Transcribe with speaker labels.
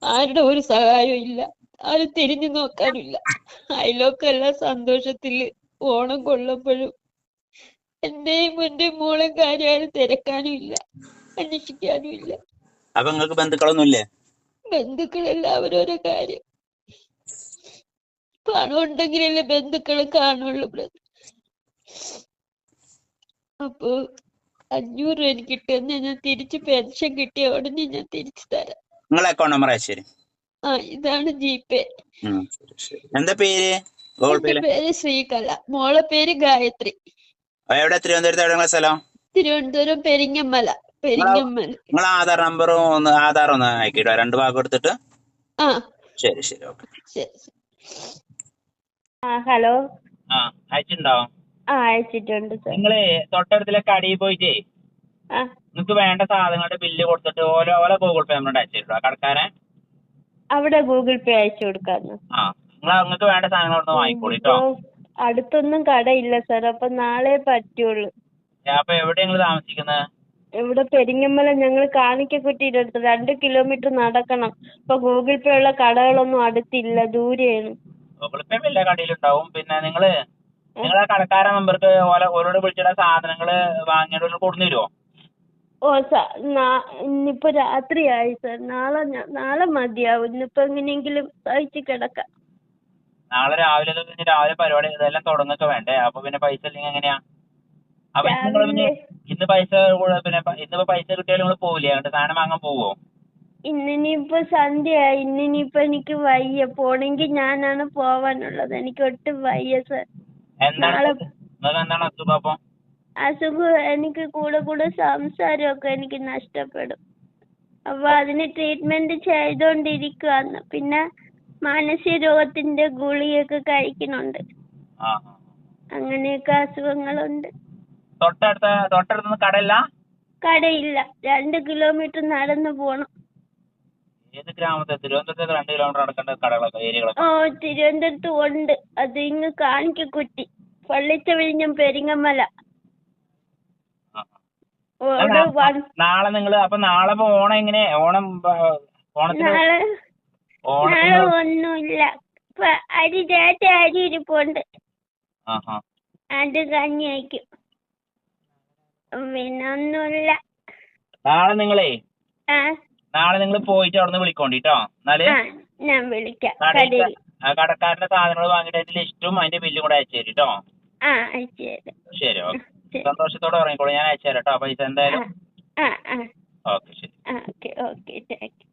Speaker 1: ആരുടെ ഒരു സഹായവും ഇല്ല, ആരും തിരിഞ്ഞു നോക്കാനില്ല. അയലോക്കെല്ലാം സന്തോഷത്തില് ഓണം കൊള്ളുമ്പോഴും എന്റെ മോളെ കാര്യം ആരും തിരക്കാനും ഇല്ല, അന്വേഷിക്കാനും ഇല്ല.
Speaker 2: അപ്പൊ നിങ്ങൾക്ക് ബന്ധുക്കളൊന്നുമില്ലേ?
Speaker 1: ബന്ധുക്കളെല്ലാം അവരോരോ കാര്യം. പണം ഉണ്ടെങ്കിലല്ലേ ബന്ധുക്കളെ കാണുള്ളൂ ബ്രദർ. അപ്പൊ 500 രൂപ എനിക്ക് കിട്ടുന്ന ഞാൻ തിരിച്ച് പെൻഷൻ കിട്ടിയ ഉടനെ ഞാൻ തിരിച്ചു തരാം.
Speaker 2: നിങ്ങളെ അക്കൗണ്ട് നമ്പർ ശരി.
Speaker 1: ഇതാണ് ജിപേ.
Speaker 2: എന്താ പേര്? ഗൂഗിൾ
Speaker 1: എന്റെ
Speaker 2: പേയില്
Speaker 1: പേര് ശ്രീകല, മോളെ പേര് ഗായത്രി.
Speaker 2: എവിടെ? തിരുവനന്തപുരത്ത് എവിടെ നിങ്ങളെ സ്ഥലം?
Speaker 1: തിരുവനന്തപുരം പെരിങ്ങമല.
Speaker 2: നിങ്ങളെ ആധാർ നമ്പറും ആധാർ ഒന്ന് അയക്കിട്ടോ, 2 ഭാഗം എടുത്തിട്ട്. ശരി ശരി, ഓക്കെ.
Speaker 1: ശരി. ഹലോ.
Speaker 2: അയച്ചിട്ടുണ്ടോ?
Speaker 1: അയച്ചിട്ടുണ്ട് സർ.
Speaker 2: നിങ്ങള് തൊട്ടടുത്തുള്ള കടയിൽ പോയിട്ടേ നിങ്ങൾക്ക് വേണ്ട സാധനങ്ങളുടെ ബില്ല് കൊടുത്തിട്ട് ഓല ഗൂഗിൾ പേ നമ്പർ അയച്ചിട്ടോ കടക്കാരെ.
Speaker 1: അവിടെ ഗൂഗിൾ പേ അയച്ചു കൊടുക്കാന്ന്.
Speaker 2: നിങ്ങൾക്ക് വേണ്ട സാധനങ്ങൾ അവിടെ വാങ്ങിക്കോളിട്ടോ.
Speaker 1: അടുത്തൊന്നും കടയില്ല സർ, അപ്പൊ നാളെ പറ്റുള്ളൂ.
Speaker 2: അപ്പൊ എവിടെ നിങ്ങൾ താമസിക്കുന്നത്?
Speaker 1: ഇവിടെ പെരിങ്ങമല. ഞങ്ങൾ കാണിക്കക്കുറ്റിയുടെ അടുത്ത് 2 കിലോമീറ്റർ നടക്കണം. ഇപ്പൊ ഗൂഗിൾ പേ ഉള്ള കടകളൊന്നും അടുത്തില്ല, ദൂരെയാണ്.
Speaker 2: ഗൂഗിൾ പേ എല്ലാ കടയിലുണ്ടാവും. പിന്നെ നിങ്ങളെ കടക്കാരെ നമ്പർക്ക് ഓരോട് വിളിച്ചിട്ട് സാധനങ്ങള് വാങ്ങിയിട്ട് കൊടുന്നു
Speaker 1: ഇന്നിപ്പോ രാത്രിയായി സർ. നാളെ മതിയാവും. ഇന്നിപ്പോ എങ്ങനെയെങ്കിലും സഹിച്ച് കിടക്കാം.
Speaker 2: നാളെ രാവിലെ പരിപാടി ഇതെല്ലാം തുടങ്ങൊക്കെ വേണ്ടേ? അപ്പൊ പിന്നെ പൈസ ഇല്ലെങ്കിൽ എങ്ങനെയാ? അപ്പൊ ഇന്ന് പൈസ ഇന്നിപ്പോ പൈസ കിട്ടിയാലും നിങ്ങൾ പോവില്ലേ? അങ്ങോട്ട് സാധനം വാങ്ങാൻ പോവോ?
Speaker 1: ഇന്നിനിയിപ്പോ സന്ധ്യയായി. ഇന്നിനിയിപ്പോ എനിക്ക് വയ്യ. പോണെങ്കിൽ ഞാനാണ് പോവാനുള്ളത്. എനിക്ക് ഒട്ടും വയ്യ സർ.
Speaker 2: എന്താണ് അസുഖം? അപ്പൊ
Speaker 1: അസുഖം എനിക്ക് കൂടെ സംസാരമൊക്കെ എനിക്ക് നഷ്ടപ്പെടും. അപ്പൊ അതിന് ട്രീറ്റ്മെന്റ് ചെയ്തോണ്ടിരിക്കുവാന്ന്. പിന്നെ മാനസിക രോഗത്തിന്റെ ഗുളികയൊക്കെ കഴിക്കുന്നുണ്ട്. അങ്ങനെയൊക്കെ അസുഖങ്ങളുണ്ട്.
Speaker 2: തൊട്ടടുത്ത്
Speaker 1: കടയില്ല, 2 കിലോമീറ്റർ നടന്നു പോണം.
Speaker 2: ഏത് ഗ്രാമത്തെ? തിരുവനന്തപുരത്ത് 2 കിലോമീറ്റർ നടക്കേണ്ട കടകളൊക്കെ ഏരിയകളൊക്കെ?
Speaker 1: തിരുവനന്തപുരത്ത് ഉണ്ട്. അത് ഇങ്ങ് കാണിക്കക്കുറ്റി, പള്ളിച്ചവിഴിഞ്ഞം, പെരിങ്ങമല.
Speaker 2: നാളെ നാളെ ഓണം എങ്ങനെ?
Speaker 1: നാളെ ഒന്നുമില്ല. അരി ഇരിപ്പുണ്ട്, അത് കഞ്ഞി വയ്ക്കും. പിന്നെ ഒന്നുമില്ല.
Speaker 2: നാളെ നിങ്ങൾ പോയിട്ട് അവിടെ നിന്ന് വിളിക്കോണ്ടിട്ടോ. എന്നാല്
Speaker 1: ഞാൻ വിളിക്കാം.
Speaker 2: കടക്കാരന്റെ സാധനങ്ങൾ വാങ്ങിയിട്ട് ലിസ്റ്റും അതിന്റെ ബില്ലും കൂടെ അയച്ചു തരിട്ടോ. ശരി, ഓക്കെ. സന്തോഷത്തോടെ പറഞ്ഞോളൂ, ഞാൻ അയച്ചു തരാം കേട്ടോ പൈസ എന്തായാലും. ഓക്കെ, ശരി.
Speaker 1: Okay, thank you.